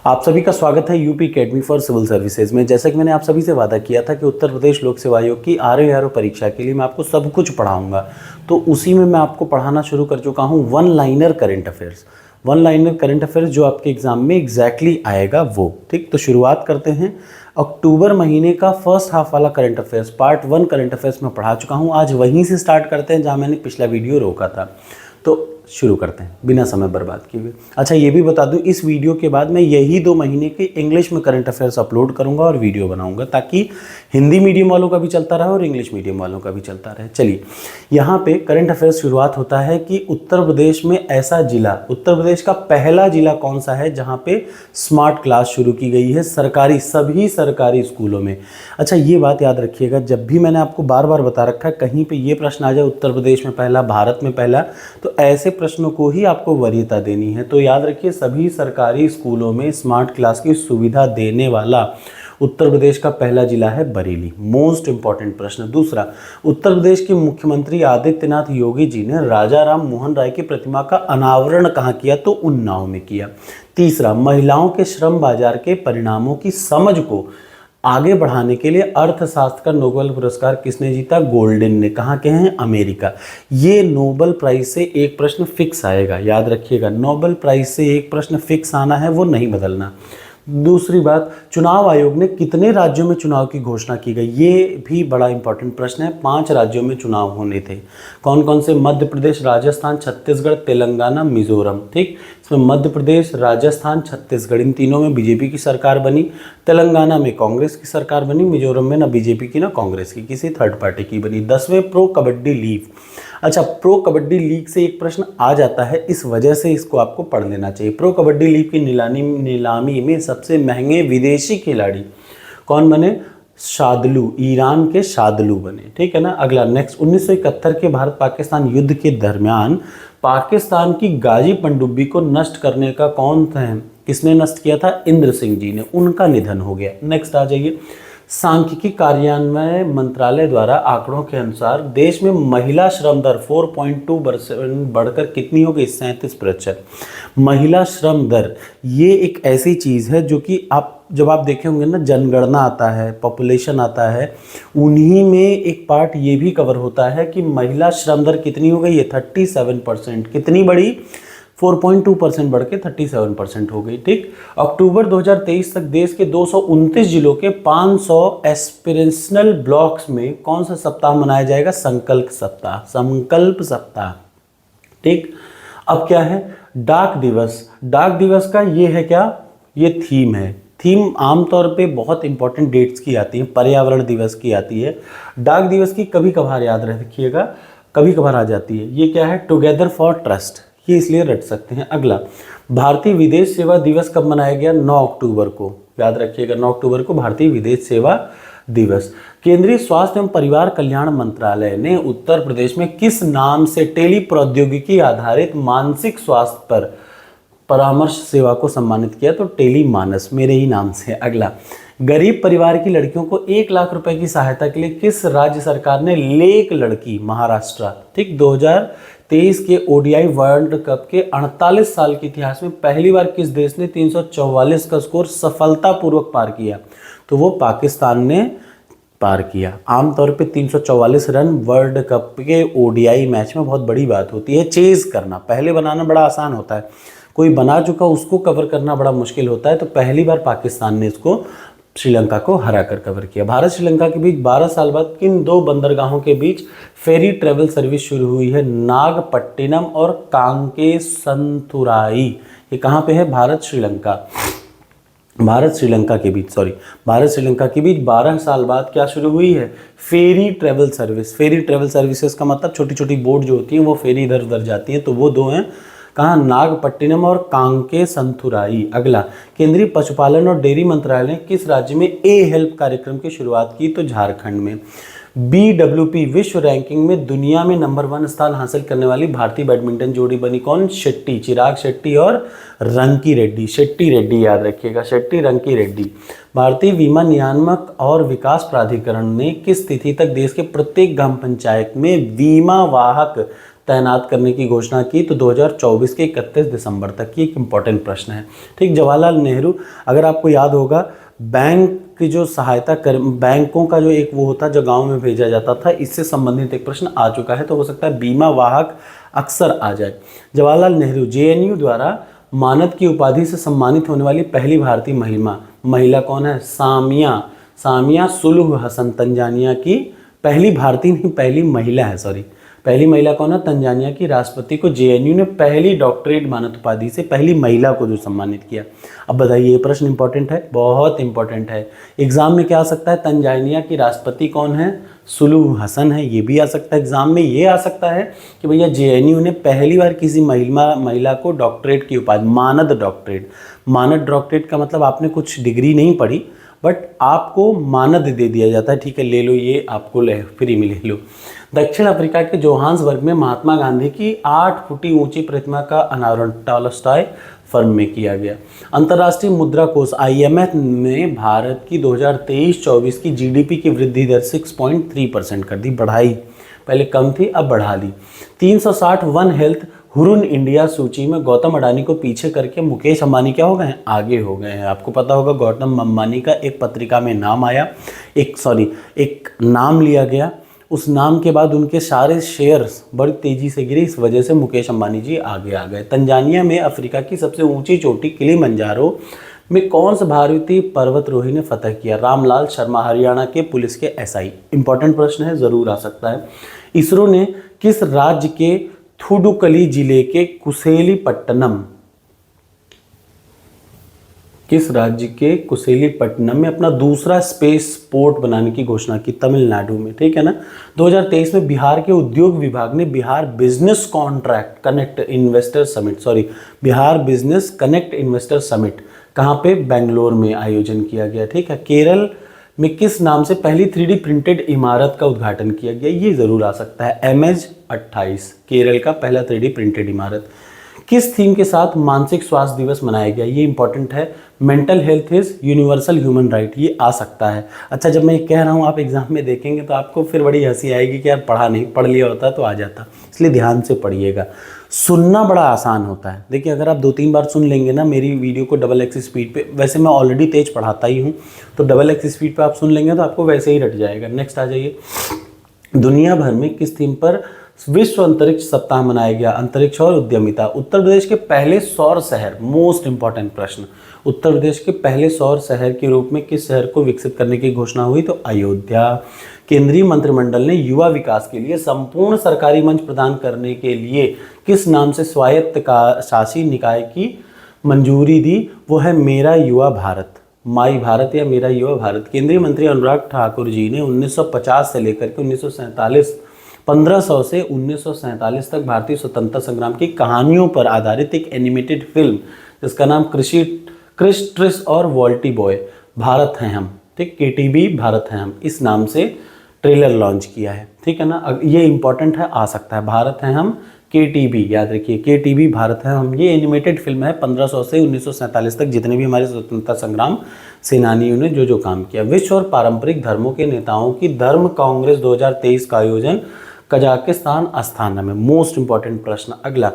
आप सभी का स्वागत है UP academy for civil services में। जैसा कि मैंने आप सभी से वादा किया था कि उत्तर प्रदेश लोक सेवा आयोग की आरओ परीक्षा के लिए मैं आपको सब कुछ पढ़ाऊंगा, तो उसी में मैं आपको पढ़ाना शुरू कर चुका हूं one liner current affairs. One liner current affairs जो आपके एग्जाम में एग्जैक्टली आएगा वो। ठीक, तो शुरुआत करते हैं। अक्टूबर महीने का फर्स्ट हाफ वाला current affairs part 1 current affairs में पढ़ा चुका हूँ। आज वहीं से स्टार्ट करते हैं जहाँ मैंने पिछला वीडियो रोका था। तो शुरू करते हैं बिना समय बर्बाद किए हुए। अच्छा, ये भी बता दूं, इस वीडियो के बाद मैं यही 2 महीने के इंग्लिश में करंट अफेयर्स अपलोड करूंगा और वीडियो बनाऊंगा, ताकि हिंदी मीडियम वालों का भी चलता रहे और इंग्लिश मीडियम वालों का भी चलता रहे। चलिए, यहाँ पे करंट अफेयर्स शुरुआत होता है कि उत्तर प्रदेश में ऐसा जिला, उत्तर प्रदेश का पहला जिला कौन सा है जहाँ पे स्मार्ट क्लास शुरू की गई है सरकारी, सभी सरकारी स्कूलों में। अच्छा, ये बात याद रखिएगा, जब भी मैंने आपको बार बार बता रखा है कहीं पे ये प्रश्न आ जाए उत्तर प्रदेश में पहला, भारत में पहला, तो ऐसे प्रश्नों को ही आपको वरीयता देनी है। तो याद रखिए, सभी सरकारी स्कूलों में स्मार्ट क्लास की सुविधा देने वाला उत्तर प्रदेश का पहला जिला है बरेली। मोस्ट इंपॉर्टेंट प्रश्न। दूसरा, उत्तर प्रदेश के मुख्यमंत्री आदित्यनाथ योगी जी ने राजा राम मोहन राय की प्रतिमा का अनावरण कहाँ किया? तो उन्नाव में किया। तीसरा, महिलाओं के श्रम बाजार के परिणामों की समझ को आगे बढ़ाने के लिए अर्थशास्त्र का नोबेल पुरस्कार किसने जीता? गोल्डन ने। कहाँ के हैं? अमेरिका। ये नोबेल प्राइज से एक प्रश्न फिक्स आएगा, याद रखिएगा, नोबेल प्राइज से एक प्रश्न फिक्स आना है, वो नहीं बदलना। दूसरी बात, चुनाव आयोग ने कितने राज्यों में चुनाव की घोषणा की गई? ये भी बड़ा इंपॉर्टेंट प्रश्न है। 5 राज्यों में चुनाव होने थे। कौन कौन से? मध्य प्रदेश, राजस्थान, छत्तीसगढ़, तेलंगाना, मिजोरम। ठीक, इसमें मध्य प्रदेश, राजस्थान, छत्तीसगढ़, इन तीनों में बीजेपी की सरकार बनी। तेलंगाना में कांग्रेस की सरकार बनी। मिजोरम में ना बीजेपी की ना कांग्रेस की, किसी थर्ड पार्टी की बनी। 10वें प्रो कबड्डी लीग। अच्छा, प्रो कबड्डी लीग से एक प्रश्न आ जाता है, इस वजह से इसको आपको पढ़ लेना चाहिए। प्रो कबड्डी लीग की नीलामी में सबसे महंगे विदेशी खिलाड़ी कौन बने? शादलू, ईरान के शादलू बने। ठीक है ना। अगला नेक्स्ट, 1971 के भारत पाकिस्तान युद्ध के दरमियान पाकिस्तान की गाजी पनडुब्बी को नष्ट करने का कौन था? किसने नष्ट किया था? इंद्र सिंह जी ने। उनका निधन हो गया। नेक्स्ट आ जाइए। सांख्यिकी कार्यान्वयन मंत्रालय द्वारा आंकड़ों के अनुसार देश में महिला श्रम दर 4.2% बढ़कर कितनी हो गई? 37%। महिला श्रम दर ये एक ऐसी चीज़ है जो कि आप जब आप देखे होंगे ना, जनगणना आता है, पॉपुलेशन आता है, उन्हीं में एक पार्ट ये भी कवर होता है कि महिला श्रम दर कितनी हो गई है? 37%। कितनी बढ़ी? 4.2% बढ़ के 37% हो गई। ठीक, अक्टूबर 2023 तक देश के 229 जिलों के 500 एस्पिरेशनल ब्लॉक्स में कौन सा सप्ताह मनाया जाएगा? संकल्प सप्ताह। संकल्प सप्ताह। ठीक, अब क्या है? डाक दिवस। डाक दिवस का ये है क्या? ये थीम है। थीम आमतौर पे बहुत इंपॉर्टेंट डेट्स की आती है। पर्यावरण दिवस की आती है। डाक दिवस की कभी कभार याद रखिएगा, कभी कभार आ जाती है। ये क्या है? टुगेदर फॉर ट्रस्ट, ये इसलिए रट सकते हैं। अगला, भारतीय विदेश सेवा दिवस कब मनाया गया? 9 अक्टूबर को। याद रखिएगा, 9 अक्टूबर को भारतीय विदेश सेवा दिवस। केंद्रीय स्वास्थ्य एवं परिवार कल्याण मंत्रालय ने उत्तर प्रदेश में किस नाम से टेली प्रौद्योगिकी आधारित मानसिक स्वास्थ्य पर परामर्श सेवा को सम्मानित किया? तो टेली मानस, मेरे ही नाम से। अगला, गरीब परिवार की लड़कियों को 1 लाख रुपए की सहायता के लिए किस राज्य सरकार ने लेक लड़की, महाराष्ट्र। ठीक, 2023 के ओडीआई वर्ल्ड कप के 48 साल के इतिहास में पहली बार किस देश ने 344 का स्कोर सफलतापूर्वक पार किया? तो वो पाकिस्तान ने पार किया। आमतौर पे 344 रन वर्ल्ड कप के ओडीआई मैच में बहुत बड़ी बात होती है। चेज करना, पहले बनाना बड़ा आसान होता है, कोई बना चुका उसको कवर करना बड़ा मुश्किल होता है। तो पहली बार पाकिस्तान ने इसको श्रीलंका को हरा कर कवर किया। भारत श्रीलंका के बीच 12 साल बाद किन 2 बंदरगाहों के बीच फेरी ट्रेवल सर्विस शुरू हुई है? नागपट्टिनम और कांके संतुराई। ये कहाँ पे है? भारत श्रीलंका के बीच, भारत श्रीलंका के बीच 12 साल बाद क्या शुरू हुई है? फेरी ट्रेवल सर्विस। फेरी ट्रेवल सर्विसेज का मतलब छोटी छोटी बोट जो होती हैं वो फेरी इधर उधर जाती हैं, तो वो 2 हैं। कहाँ? नागपट्टिनम और कांके संतुराई। अगला, केंद्रीय पशुपालन और डेयरी मंत्रालय ने किस राज्य में ए हेल्प कार्यक्रम की शुरुआत की? तो झारखंड में। BWP विश्व रैंकिंग में दुनिया में नंबर 1 स्थान हासिल करने वाली भारतीय बैडमिंटन जोड़ी बनी कौन? शेट्टी, चिराग शेट्टी और रंकी रेड्डी। शेट्टी रेड्डी याद रखिएगा, शेट्टी रंकी रेड्डी। भारतीय बीमा नियामक और विकास प्राधिकरण ने किस तिथि तक देश के प्रत्येक ग्राम पंचायत में बीमा वाहक तैनात करने की घोषणा की, तो 2024 के 31 दिसंबर तक। ये एक इम्पॉर्टेंट प्रश्न है। ठीक, जवाहरलाल नेहरू, अगर आपको याद होगा, बैंक की जो सहायता कर, बैंकों का जो एक वो होता जो गांव में भेजा जाता था, इससे संबंधित एक प्रश्न आ चुका है, तो हो सकता है बीमा वाहक अक्सर आ जाए। जवाहरलाल नेहरू, जेएनयू द्वारा मानद की उपाधि से सम्मानित होने वाली पहली भारतीय महिला कौन है? सामिया सुलूह हसन, तंजानिया की पहली भारतीय नहीं, पहली महिला है, सॉरी, पहली महिला कौन है? तंजानिया की राष्ट्रपति को जेएनयू ने पहली डॉक्टरेट मानद उपाधि से पहली महिला को जो सम्मानित किया। अब बताइए, ये प्रश्न इंपॉर्टेंट है, बहुत इंपॉर्टेंट है। एग्जाम में क्या आ सकता है? तंजानिया की राष्ट्रपति कौन है? सुलूह हसन है। ये भी आ सकता है एग्जाम में। ये आ सकता है कि भैया जेएनयू ने पहली बार किसी महिला को डॉक्टरेट की उपाधि, मानद डॉक्टरेट का मतलब आपने कुछ डिग्री नहीं पढ़ी, बट आपको मानद दे दिया जाता है, ठीक है, ले लो, ये आपको फ्री में ले लो। दक्षिण अफ्रीका के जोहान्सबर्ग में महात्मा गांधी की 8 फुटी ऊंची प्रतिमा का अनावरण टॉलस्टॉय फर्म में किया गया। अंतर्राष्ट्रीय मुद्रा कोष IMF ने भारत की 2023-24 की जीडीपी की वृद्धि दर 6.3% कर दी, बढ़ाई, पहले कम थी अब बढ़ा ली। 360 वन हेल्थ हुरुन इंडिया सूची में गौतम अडानी को पीछे करके मुकेश अंबानी क्या हो गए हैं? आगे हो गए हैं। आपको पता होगा गौतम अंबानी का एक पत्रिका में नाम आया, एक नाम लिया गया, उस नाम के बाद उनके सारे शेयर्स बड़ी तेजी से गिरे, इस वजह से मुकेश अंबानी जी आगे आ गए। तंजानिया में अफ्रीका की सबसे ऊंची चोटी किलिमंजारो में कौन सा भारतीय पर्वतरोही ने फतह किया? रामलाल शर्मा, हरियाणा के पुलिस के SI। इंपॉर्टेंट प्रश्न है, जरूर आ सकता है। इसरो ने किस राज्य के थुडुकली जिले के कुसेलीपट्टनम में अपना दूसरा स्पेस पोर्ट बनाने की घोषणा की? तमिलनाडु में, ठीक है ना। 2023 में बिहार के उद्योग विभाग ने Bihar business connect investor summit कहाँ पे? बेंगलोर में आयोजन किया गया, ठीक है। केरल में किस नाम से पहली 3D प्रिंटेड इमारत का उद्घाटन किया गया? ये जरूर आ सकता है, MH28, केरल का पहला 3D प्रिंटेड इमारत। किस थीम के साथ मानसिक स्वास्थ्य दिवस मनाया गया? ये इंपॉर्टेंट है, mental health is universal human right, ये आ सकता है। अच्छा, जब मैं ये कह रहा हूँ आप एग्जाम में देखेंगे तो आपको फिर बड़ी हंसी आएगी कि यार पढ़ लिया होता तो आ जाता, इसलिए ध्यान से पढ़िएगा। सुनना बड़ा आसान होता है। देखिए, अगर आप 2-3 बार सुन लेंगे ना मेरी वीडियो को XX स्पीड पे, वैसे मैं ऑलरेडी तेज पढ़ाता ही हूँ, तो XX स्पीड पे आप सुन लेंगे तो आपको वैसे ही रट जाएगा। नेक्स्ट आ जाइए, दुनिया भर में किस थीम पर विश्व अंतरिक्ष सप्ताह मनाया गया? अंतरिक्ष और उद्यमिता। उत्तर प्रदेश के पहले सौर शहर, मोस्ट इंपॉर्टेंट प्रश्न, उत्तर प्रदेश के पहले सौर शहर के रूप में किस शहर को विकसित करने की घोषणा हुई? तो अयोध्या। केंद्रीय मंत्रिमंडल ने युवा विकास के लिए संपूर्ण सरकारी मंच प्रदान करने के लिए किस नाम से स्वायत्त शासी निकाय की मंजूरी दी? वो है मेरा युवा भारत, माई भारत या मेरा युवा भारत। केंद्रीय मंत्री अनुराग ठाकुर जी ने 1950 से लेकर के 1500 से 1947 तक भारतीय स्वतंत्रता संग्राम की कहानियों पर आधारित एक एनिमेटेड फिल्म जिसका नाम क्रिश ट्रिस और वॉल्टी बॉय भारत हैं हम, ठीक, KTB भारत हैं हम, इस नाम से ट्रेलर लॉन्च किया है, ठीक है ना। ये इंपॉर्टेंट है, आ सकता है, भारत हैं हम KTB, याद रखिए KTB भारत है हम। ये एनिमेटेड फिल्म है, 1500 से 1947 तक जितने भी हमारे स्वतंत्रता संग्राम सेनानियों ने जो काम किया। विश्व और पारंपरिक धर्मों के नेताओं की धर्म कांग्रेस 2023 का आयोजन कजाकिस्तान अस्थाना में। मोस्ट इंपॉर्टेंट प्रश्न अगला,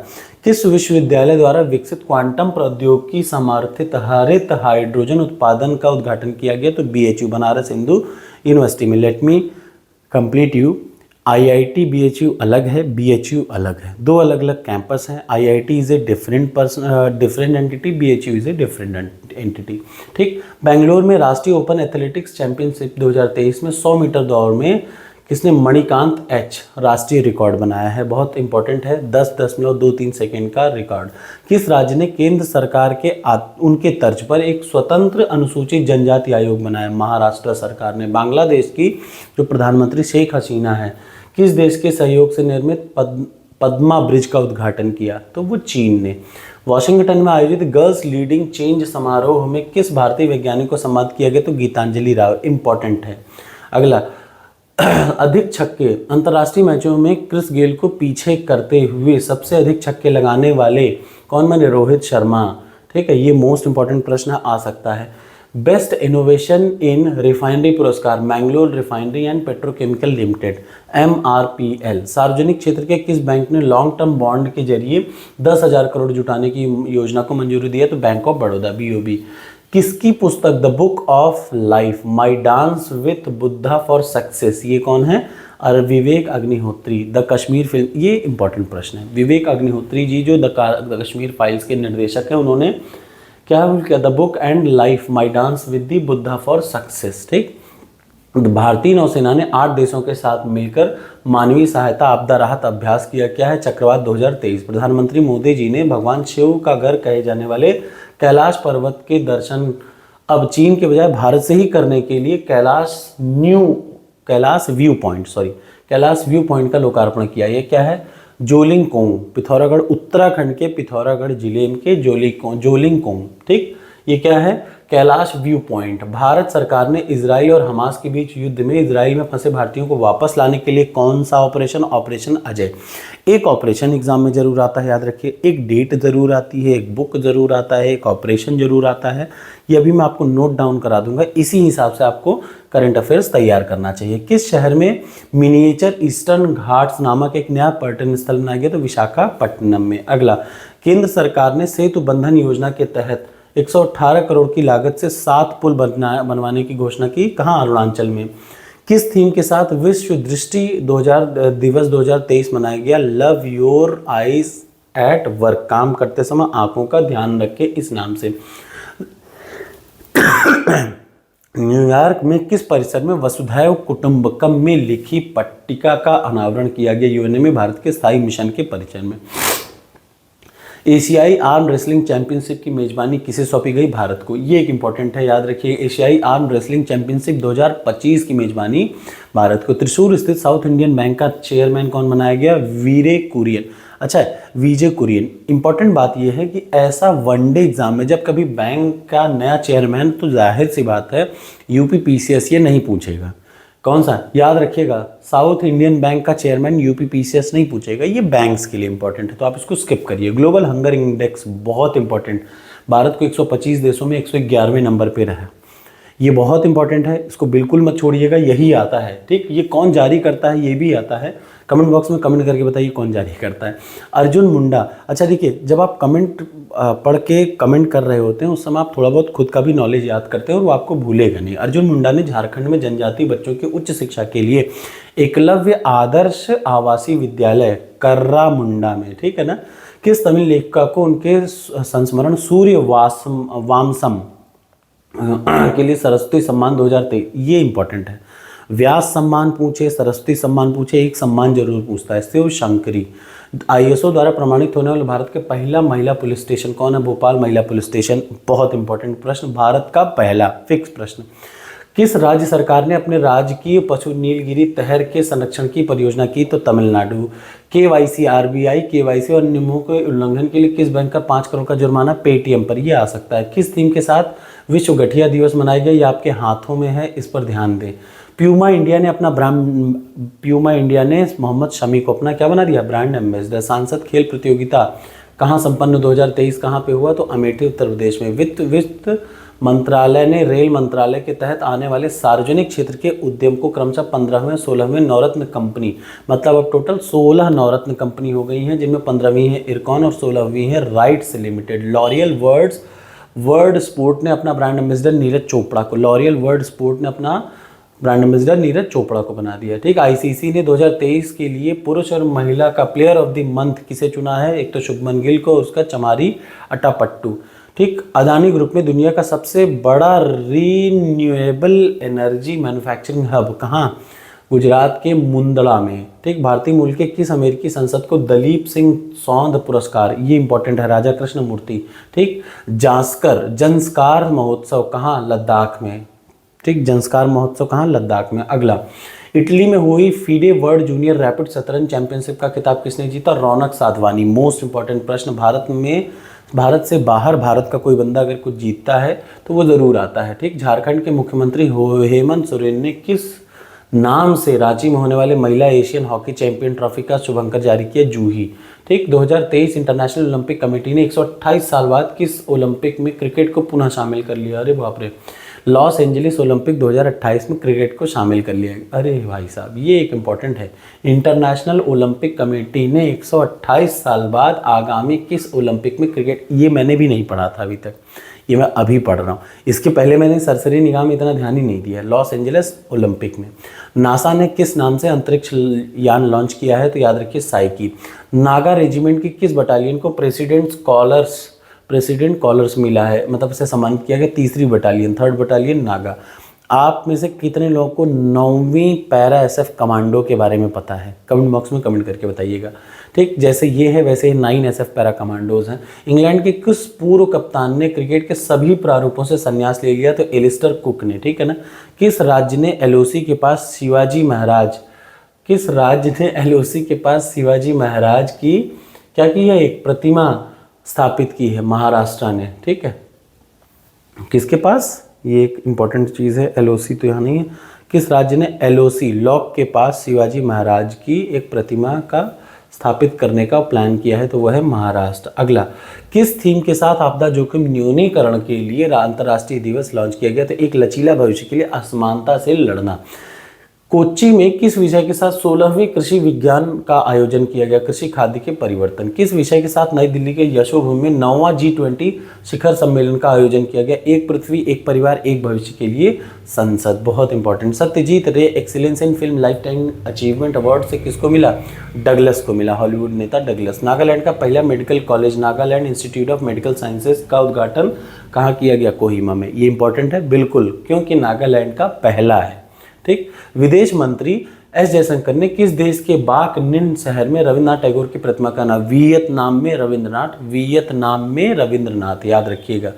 किस विश्वविद्यालय द्वारा विकसित क्वांटम प्रौद्योगिकी समर्थित हरित हाइड्रोजन उत्पादन का उद्घाटन किया गया? तो BHU, बनारस हिंदू यूनिवर्सिटी में। Let me complete you, IIT BHU अलग है, BHU अलग है, दो अलग अलग कैंपस हैं। IIT is a different entity, BHU is a different entity, ठीक। बेंगलोर में राष्ट्रीय ओपन एथलेटिक्स चैंपियनशिप 2023 में 100 मीटर दौड़ में किसने मणिकांत H राष्ट्रीय रिकॉर्ड बनाया है? बहुत इंपॉर्टेंट है, 10.23 सेकेंड का रिकॉर्ड। किस राज्य ने केंद्र सरकार के उनके तर्ज पर एक स्वतंत्र अनुसूचित जनजाति आयोग बनाया? महाराष्ट्र सरकार ने। बांग्लादेश की जो प्रधानमंत्री शेख हसीना है, किस देश के सहयोग से निर्मित पद्मा ब्रिज का उद्घाटन किया? तो वो चीन ने। वॉशिंगटन में आयोजित गर्ल्स लीडिंग चेंज समारोह में किस भारतीय वैज्ञानिक को सम्मानित किया गया? तो गीतांजलि राव, इंपॉर्टेंट है। अगला, अधिक छक्के, अंतर्राष्ट्रीय मैचों में क्रिस गेल को पीछे करते हुए सबसे अधिक छक्के लगाने वाले कौन बने? रोहित शर्मा, ठीक है। ये मोस्ट इंपॉर्टेंट प्रश्न आ सकता है। बेस्ट इनोवेशन इन रिफाइनरी पुरस्कार Mangalore refinery and petrochemical limited MRPL। सार्वजनिक क्षेत्र के किस बैंक ने लॉन्ग टर्म बॉन्ड के जरिए 10,000 करोड़ जुटाने की योजना को मंजूरी दी है? तो बैंक ऑफ बड़ौदा BOB। किसकी पुस्तक the book of life my dance with Buddha for success, ये कौन है? और विवेक अग्निहोत्री। द कश्मीर फिल्म, ये इंपॉर्टेंट प्रश्न है। विवेक अग्निहोत्री जी जो द कश्मीर फाइल्स के निर्देशक हैं, उन्होंने क्या किया? The book and life my dance with the Buddha for success. ठीक। भारतीय नौसेना ने 8 देशों के साथ मिलकर मानवीय सहायता आपदा राहत अभ्यास किया। क्या है? चक्रवात 2023। प्रधानमंत्री मोदी जी ने भगवान शिव का घर कहे जाने वाले कैलाश पर्वत के दर्शन अब चीन के बजाय भारत से ही करने के लिए कैलाश व्यू पॉइंट का लोकार्पण किया। ये क्या है? जोलिंगकोंग, पिथौरागढ़, उत्तराखंड के पिथौरागढ़ जिले के जोलिंगकोंग। ठीक। ये क्या है? Kailash view point. भारत सरकार ने इजराइल और हमास के बीच युद्ध में इजराइल में फंसे भारतीयों को वापस लाने के लिए कौन सा ऑपरेशन? ऑपरेशन अजय। एक ऑपरेशन एग्जाम में जरूर आता है, याद रखिए। एक डेट जरूर आती है, एक बुक जरूर आता है, एक ऑपरेशन जरूर आता है। ये अभी मैं आपको नोट डाउन करा दूंगा, इसी हिसाब से आपको करंट अफेयर्स तैयार करना चाहिए। किस शहर में मिनिएचर ईस्टर्न घाट्स नामक एक नया पर्यटन स्थल बनाया गया? तो विशाखापट्टनम में। अगला, केंद्र सरकार ने सेतु बंधन योजना के तहत 118 करोड़ की लागत से 7 पुल बनवाने की घोषणा की। कहाँ? अरुणाचल में। किस थीम के साथ विश्व दृष्टि दिवस 2023 मनाया गया? Love your eyes at work, काम करते समय आंखों का ध्यान रखें, इस नाम से। न्यूयॉर्क में किस परिसर में वसुधैव कुटुंबकम में लिखी पट्टिका का अनावरण किया गया? यूएनए में भारत के स्थायी मिशन के परिचय में। एशियाई आर्म रेसलिंग चैंपियनशिप की मेजबानी किसे सौंपी गई? भारत को। ये एक इंपॉर्टेंट है, याद रखिए। एशियाई आर्म रेसलिंग चैंपियनशिप 2025 की मेजबानी भारत को। त्रिशूर स्थित साउथ इंडियन बैंक का चेयरमैन कौन बनाया गया? विजय कुरियन। अच्छा है, विजय कुरियन। इंपॉर्टेंट बात यह है कि ऐसा वनडे एग्जाम में जब कभी बैंक का नया चेयरमैन, तो जाहिर सी बात है UPPCS ये नहीं पूछेगा। कौन सा? याद रखिएगा, साउथ इंडियन बैंक का चेयरमैन UPPCS नहीं पूछेगा। ये बैंक्स के लिए इंपॉर्टेंट है, तो आप इसको स्किप करिए। ग्लोबल हंगर इंडेक्स बहुत इंपॉर्टेंट, भारत को 125 देशों में 111वें नंबर पे रहा। ये बहुत इंपॉर्टेंट है, इसको बिल्कुल मत छोड़िएगा, यही आता है। ठीक। ये कौन जारी करता है ये भी आता है। कमेंट बॉक्स में कमेंट करके बताइए कौन जारी करता है। अर्जुन मुंडा। अच्छा देखिए, जब आप कमेंट पढ़ के कमेंट कर रहे होते हैं उस समय आप थोड़ा बहुत खुद का भी नॉलेज याद करते हैं और वो आपको भूलेगा नहीं। अर्जुन मुंडा ने झारखंड में जनजातीय बच्चों की उच्च शिक्षा के लिए एकलव्य आदर्श आवासीय विद्यालय कर्रा मुंडा में, ठीक है ना, किस तमिल लेखिका को उनके संस्मरण सूर्य वामसम के लिए सरस्वती सम्मान 2023, ये इंपॉर्टेंट है। व्यास सम्मान पूछे, सरस्वती सम्मान पूछे, एक सम्मान जरूर पूछता है। शिव शंकरी। ISO द्वारा प्रमाणित होने वाले भारत के पहला महिला पुलिस स्टेशन कौन है? भोपाल महिला पुलिस स्टेशन। बहुत इंपॉर्टेंट प्रश्न, भारत का पहला फिक्स प्रश्न। किस राज्य सरकार ने अपने राजकीय पशु नीलगिरी तहर के संरक्षण की परियोजना की? तो तमिलनाडु। KYC RBI KYC और नियमों के उल्लंघन के लिए किस बैंक का 5 करोड़ का जुर्माना? पेटीएम पर। यह आ सकता है। किस थीम के साथ विश्व गठिया दिवस मनाया गया? ये आपके हाथों में है, इस पर ध्यान दें। प्यूमा इंडिया ने मोहम्मद शमी को अपना क्या बना दिया? Brand ambassador. सांसद खेल प्रतियोगिता कहाँ संपन्न 2023 कहाँ पे हुआ? तो अमेठी उत्तर प्रदेश में। वित्त मंत्रालय ने रेल मंत्रालय के तहत आने वाले सार्वजनिक क्षेत्र के उद्यम को क्रमशः 15वें 16वें नवरत्न कंपनी, मतलब अब टोटल 16 नवरत्न कंपनी हो गई हैं, जिनमें 15वीं है इरकॉन और 16वीं है rights limited. L'Oréal world sport ने अपना ब्रांड एम्बेसडर नीरज चोपड़ा को, लॉरियल वर्ल्ड स्पोर्ट ने अपना ब्रांड एम्बेसडर नीरज चोपड़ा को बना दिया। ठीक। ICC ने 2023 के लिए पुरुष और महिला का प्लेयर ऑफ द मंथ किसे चुना है? एक तो शुभमन गिल को, उसका चमारी अटापट्टू। ठीक। अदानी ग्रुप में दुनिया का सबसे बड़ा रीन्यूएबल एनर्जी मैन्युफैक्चरिंग हब कहाँ? गुजरात के मुंदड़ा में। ठीक। भारतीय मूल के किस अमेरिकी संसद को दलीप सिंह सौंध पुरस्कार, ये इंपॉर्टेंट है, राजा कृष्ण मूर्ति। ठीक। जंस्कार महोत्सव कहाँ? लद्दाख में। ठीक। जंस्कार महोत्सव कहाँ? लद्दाख में। अगला, इटली में हुई फीडे वर्ल्ड जूनियर रैपिड शतरंज चैंपियनशिप का खिताब किसने जीता? रौनक साधवानी। मोस्ट इंपॉर्टेंट प्रश्न, भारत से बाहर भारत का कोई बंदा अगर कुछ जीतता है तो वो ज़रूर आता है। ठीक। झारखंड के मुख्यमंत्री हेमंत सोरेन ने किस नाम से रांची में होने वाले महिला एशियन हॉकी चैंपियन ट्रॉफी का शुभंकर जारी किया जूही। ठीक, 2023 इंटरनेशनल ओलंपिक कमेटी ने 128 साल बाद किस ओलंपिक में क्रिकेट को पुनः शामिल कर लिया? अरे बाप रे, लॉस एंजलिस ओलंपिक 2028 में क्रिकेट को शामिल कर लिया। अरे भाई साहब, ये एक इम्पॉर्टेंट है। इंटरनेशनल ओलंपिक कमेटी ने 128 साल बाद आगामी किस ओलंपिक में क्रिकेट, ये मैंने भी नहीं पढ़ा था अभी तक, ये मैं अभी पढ़ रहा हूँ। इसके पहले मैंने सरसरी निगाह में इतना ध्यान ही नहीं दिया। लॉस एंजलिस ओलंपिक में नासा ने किस नाम से अंतरिक्ष यान लॉन्च किया है? तो याद रखिए साइकी। नागा रेजिमेंट की किस बटालियन को प्रेसिडेंट कॉलर्स मिला है, मतलब उसे सम्मानित किया गया? तीसरी बटालियन, 3rd बटालियन नागा। आप में से कितने लोगों को 9वीं पैरा SF कमांडो के बारे में पता है? कमेंट बॉक्स में कमेंट करके बताइएगा। ठीक, जैसे ये है वैसे 9 SF पैरा कमांडोज हैं। इंग्लैंड के किस पूर्व कप्तान ने क्रिकेट के सभी प्रारूपों से संन्यास ले लिया? तो एलिस्टर कुक ने। ठीक है ना। किस राज्य ने LOC के पास शिवाजी महाराज की क्या की है? एक प्रतिमा स्थापित की है? महाराष्ट्र ने। ठीक है, किसके पास? ये एक इंपॉर्टेंट चीज़ है। LOC तो यहाँ नहीं है। किस राज्य ने LOC लॉक के पास शिवाजी महाराज की एक प्रतिमा का स्थापित करने का प्लान किया है? तो वह है महाराष्ट्र। अगला, किस थीम के साथ आपदा जोखिम न्यूनीकरण के लिए अंतर्राष्ट्रीय दिवस लॉन्च किया गया? तो एक लचीला भविष्य के लिए असमानता से लड़ना। कोच्चि में किस विषय के साथ 16वीं कृषि विज्ञान का आयोजन किया गया? कृषि खाद्य के परिवर्तन। किस विषय के साथ नई दिल्ली के यशोभूमि में 9वां G20 शिखर सम्मेलन का आयोजन किया गया? एक पृथ्वी, एक परिवार, एक भविष्य के लिए संसद। बहुत इंपॉर्टेंट। सत्यजीत रे excellence in film life time achievement award से किसको मिला? डगलस को मिला, हॉलीवुड नेता डगलस। नागालैंड का पहला medical college Nagaland institute of medical sciences का उद्घाटन कहाँ किया गया? कोहिमा में। ये इंपॉर्टेंट है बिल्कुल, क्योंकि नागालैंड का पहला है। ठीक, विदेश मंत्री S जयशंकर ने किस देश के बाक निन शहर में रविन्द्रनाथ टैगोर की प्रतिमा का नाम? वियतनाम में रविंद्रनाथ, याद रखिएगा।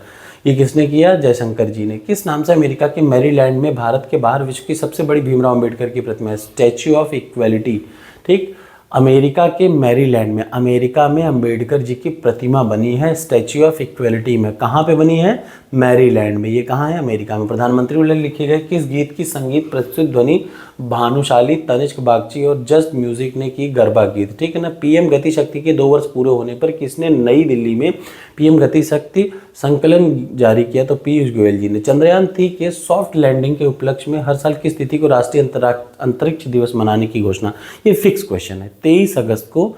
ये किसने किया? जयशंकर जी ने। किस नाम से अमेरिका के मैरीलैंड में भारत के बाहर विश्व की सबसे बड़ी भीमराव अंबेडकर की प्रतिमा है? Statue of equality. ठीक, अमेरिका के मैरीलैंड में, अमेरिका में अंबेडकर जी की प्रतिमा बनी है स्टैच्यू ऑफ इक्वलिटी में। कहाँ पे बनी है? मैरीलैंड में। ये कहाँ है? अमेरिका में। प्रधानमंत्री द्वारा लिखे गए किस गीत की संगीत प्रस्तुत ध्वनि भानुशाली, तनिष्क बागची और जस्ट म्यूजिक ने की? गरबा गीत। ठीक है ना। PM गति शक्ति के 2 वर्ष पूरे होने पर किसने नई दिल्ली में PM गति शक्ति संकलन जारी किया? तो पीयूष गोयल जी ने। चंद्रयान 3 के सॉफ्ट लैंडिंग के उपलक्ष्य में हर साल किस तिथि को राष्ट्रीय अंतरिक्ष दिवस मनाने की घोषणा? ये फिक्स क्वेश्चन है। 23 अगस्त को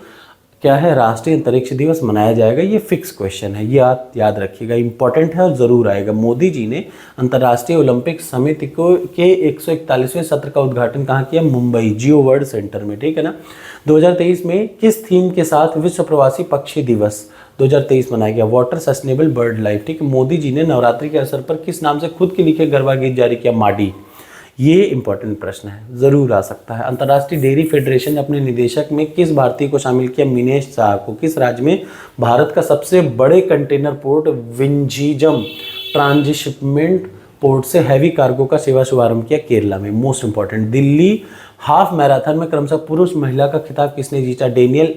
क्या है? राष्ट्रीय अंतरिक्ष दिवस मनाया जाएगा। ये फिक्स क्वेश्चन है, ये आप याद रखिएगा, इंपॉर्टेंट है और ज़रूर आएगा। मोदी जी ने अंतर्राष्ट्रीय ओलंपिक समिति को के 141वें सत्र का उद्घाटन कहाँ किया? मुंबई जियो वर्ल्ड सेंटर में। ठीक है ना। 2023 में किस थीम के साथ विश्व प्रवासी पक्षी दिवस 2023 मनाया गया? Water sustainable bird life. ठीक है। मोदी जी ने नवरात्रि के अवसर पर किस नाम से खुद के लिखे गरबा गीत जारी किया? माडी। ये इंपॉर्टेंट प्रश्न है, ज़रूर आ सकता है। अंतर्राष्ट्रीय डेयरी फेडरेशन ने अपने निदेशक में किस भारतीय को शामिल किया? मिनेश शाह को। किस राज्य में भारत का सबसे बड़े कंटेनर पोर्ट विंझीजम ट्रांसशिपमेंट पोर्ट से हैवी कार्गो का सेवा शुभारंभ किया? केरला में। Most important, Delhi half marathon में क्रमशः पुरुष महिला का खिताब किसने जीता? डेनियल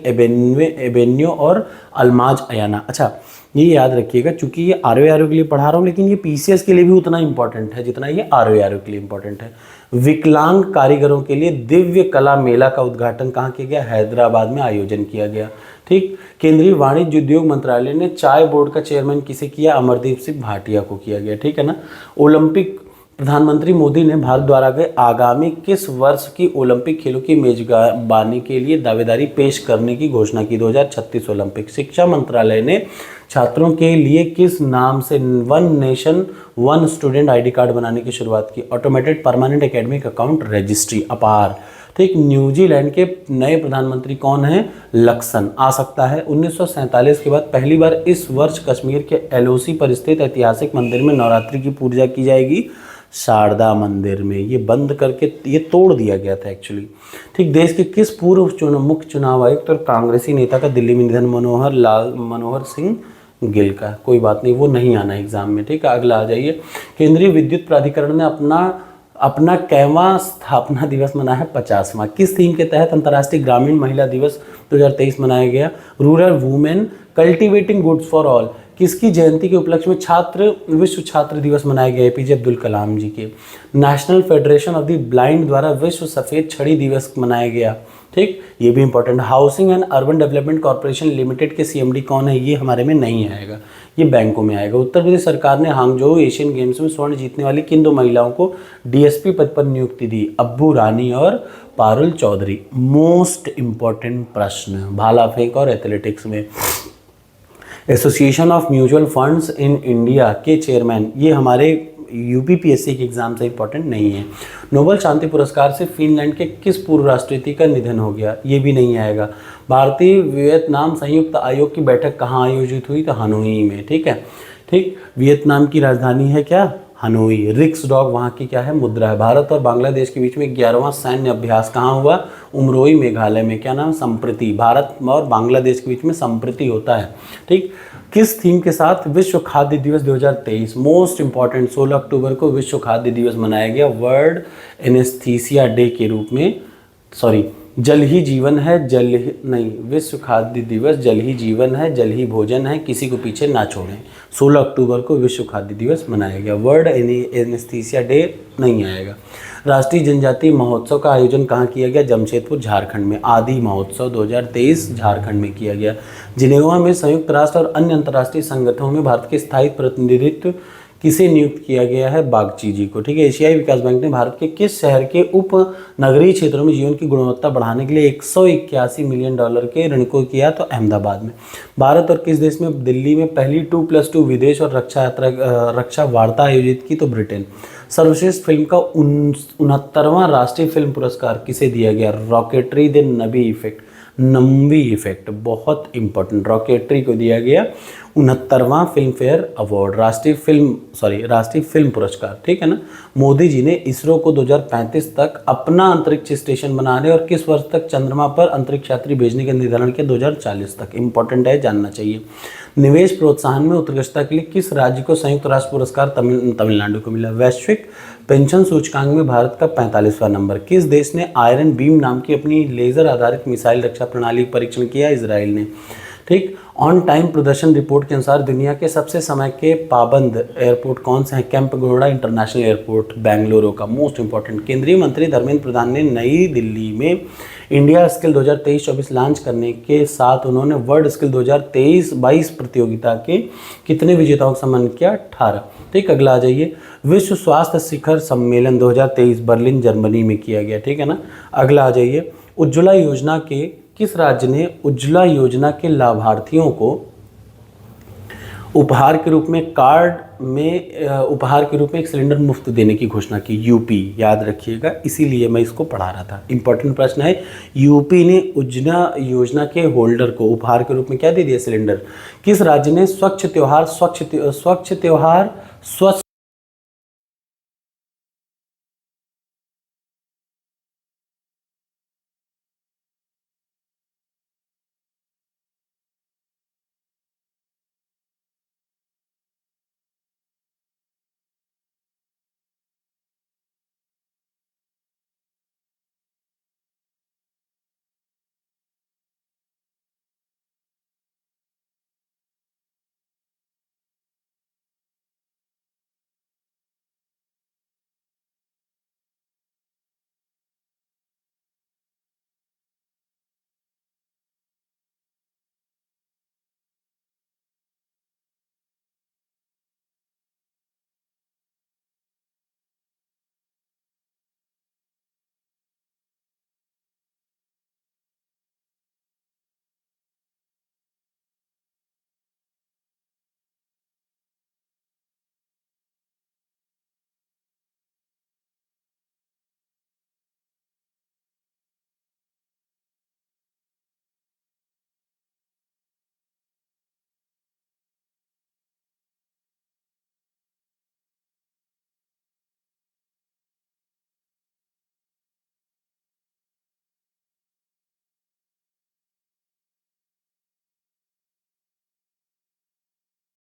एबेन्यो और अल्माज अयाना। अच्छा, ये याद रखिएगा, चूंकि ये ROE के लिए पढ़ा रहा हूँ, लेकिन ये PCS के लिए भी उतना इंपॉर्टेंट है जितना ये ROE के लिए इंपॉर्टेंट है। विकलांग कारीगरों के लिए दिव्य कला मेला का उद्घाटन कहाँ किया गया? हैदराबाद में आयोजन किया गया। ठीक। केंद्रीय वाणिज्य उद्योग मंत्रालय ने चाय बोर्ड का चेयरमैन किसे किया? अमरदीप सिंह भाटिया को किया गया। ठीक है ना। ओलंपिक, प्रधानमंत्री मोदी ने भारत द्वारा गए आगामी किस वर्ष की ओलंपिक खेलों की मेजबानी के लिए दावेदारी पेश करने की घोषणा की? 2036 ओलंपिक। शिक्षा मंत्रालय ने छात्रों के लिए किस नाम से 1 नेशन 1 स्टूडेंट ID कार्ड बनाने की शुरुआत की? Automated permanent academic account registry, अपार। ठीक। न्यूजीलैंड के नए प्रधानमंत्री कौन हैं? लक्सन। आ सकता है। 1947 के बाद पहली बार इस वर्ष कश्मीर के LOC पर स्थित ऐतिहासिक मंदिर में नवरात्रि की पूजा की जाएगी, शारदा मंदिर में। ये बंद करके ये तोड़ दिया गया था एक्चुअली। ठीक। देश के किस पूर्व मुख्य चुनाव आयुक्त और कांग्रेसी नेता का दिल्ली में निधन? मनोहर सिंह गिल का। कोई बात नहीं, वो नहीं आना एग्जाम में। ठीक है। अगला आ जाइए। केंद्रीय विद्युत प्राधिकरण ने अपना कैवां स्थापना दिवस मनाया है? 50वां। किस थीम के तहत अंतर्राष्ट्रीय ग्रामीण महिला दिवस 2023 मनाया गया? Rural women cultivating goods for all. किसकी जयंती के उपलक्ष्य में विश्व छात्र दिवस मनाया गया? एपीजे अब्दुल कलाम जी के। National federation of the blind द्वारा विश्व सफ़ेद छड़ी दिवस मनाया गया। ठीक, ये भी important. Housing and urban development corporation limited के सीएमडी कौन है? ये हमारे में नहीं आएगा, ये बैंकों में आएगा। उत्तर प्रदेश सरकार ने हांगझोउ एशियन गेम्स में स्वर्ण जीतने वाली किन 2 महिलाओं को डीएसपी पद पर नियुक्ति दी? अब्बू रानी और पारुल चौधरी। मोस्ट इंपॉर्टेंट प्रश्न भाला फेंक और एथलेटिक्स में। Association of mutual funds in India के चेयरमैन, ये हमारे यूपीपीएससी के एग्जाम से इंपॉर्टेंट नहीं है। नोबेल शांति पुरस्कार से फिनलैंड के किस पूर्व राष्ट्रपति का निधन हो गया? ये भी नहीं आएगा। भारतीय वियतनाम संयुक्त आयोग की बैठक कहाँ आयोजित हुई? तो हनोई में। ठीक है, ठीक। वियतनाम की राजधानी है क्या? हनोई। रिक्स डॉग वहाँ की क्या है? मुद्रा है। भारत और बांग्लादेश के बीच में 11वां सैन्य अभ्यास कहाँ हुआ? उमरोई मेघालय में। क्या नाम? संप्रति। भारत और बांग्लादेश के बीच में संप्रति होता है। ठीक। किस थीम के साथ विश्व खाद्य दिवस 2023? मोस्ट इंपॉर्टेंट, 16 अक्टूबर को विश्व खाद्य दिवस मनाया गया वर्ल्ड एनेस्थीसिया डे के रूप में। सॉरी, जल ही जीवन है, जल ही नहीं, विश्व खाद्य दिवस जल ही जीवन है, जल ही भोजन है, किसी को पीछे ना छोड़ें। 16 अक्टूबर को विश्व खाद्य दिवस मनाया गया। वर्ल्ड एनेस्थीसिया डे नहीं आएगा। राष्ट्रीय जनजातीय महोत्सव का आयोजन कहाँ किया गया? जमशेदपुर झारखंड में। आदि महोत्सव 2023 झारखंड में किया गया। जिनेवा में संयुक्त राष्ट्र और अन्य अंतर्राष्ट्रीय संगठनों में भारत के स्थायी प्रतिनिधित्व किसे नियुक्त किया गया है? बागची जी को। ठीक है। एशियाई विकास बैंक ने भारत के किस शहर के उप नगरीय क्षेत्रों में जीवन की गुणवत्ता बढ़ाने के लिए $181 मिलियन के ऋण को किया? तो अहमदाबाद में। भारत और किस देश में दिल्ली में पहली 2+2 विदेश और रक्षा वार्ता आयोजित की? तो ब्रिटेन। सर्वश्रेष्ठ फिल्म का 69वां राष्ट्रीय फिल्म पुरस्कार किसे दिया गया? रॉकेटरी द नंबी इफेक्ट, बहुत इंपॉर्टेंट, रॉकेटरी को दिया गया 69वां फिल्म फेयर अवार्ड, राष्ट्रीय फिल्म पुरस्कार। ठीक है ना। मोदी जी ने इसरो को 2035 तक अपना अंतरिक्ष स्टेशन बनाने और किस वर्ष तक चंद्रमा पर अंतरिक्ष यात्री भेजने का निर्धारण किया? 2040 तक। इंपॉर्टेंट है, जानना चाहिए। निवेश प्रोत्साहन में उत्कृष्टता के लिए किस राज्य को संयुक्त राष्ट्र पुरस्कार? तमिलनाडु को मिला। वैश्विक पेंशन सूचकांक में भारत का 45वां नंबर। किस देश ने आयरन बीम नाम की अपनी लेजर आधारित मिसाइल रक्षा प्रणाली का परीक्षण किया? इजराइल ने। ठीक। ऑन टाइम प्रदर्शन रिपोर्ट के अनुसार दुनिया के सबसे समय के पाबंद एयरपोर्ट कौन से हैं? कैंपेगौड़ा इंटरनेशनल एयरपोर्ट बेंगलुरु का। मोस्ट इंपॉर्टेंट, केंद्रीय मंत्री धर्मेंद्र प्रधान ने नई दिल्ली में इंडिया स्किल 2023-24 लॉन्च करने के साथ उन्होंने वर्ल्ड स्किल 2023-22 प्रतियोगिता के कितने विजेताओं का सम्मान किया? 18। ठीक। अगला आ जाइए। विश्व स्वास्थ्य शिखर सम्मेलन 2023 बर्लिन जर्मनी में किया गया। ठीक है ना। अगला आ जाइए। उज्ज्वला योजना के किस राज्य ने उज्ज्वला योजना के लाभार्थियों को उपहार के रूप में एक सिलेंडर मुफ्त देने की घोषणा की? यूपी। याद रखिएगा, इसीलिए मैं इसको पढ़ा रहा था। इंपॉर्टेंट प्रश्न है। यूपी ने उज्ज्वला योजना के होल्डर को उपहार के रूप में क्या दे दिया? सिलेंडर। किस राज्य ने स्वच्छ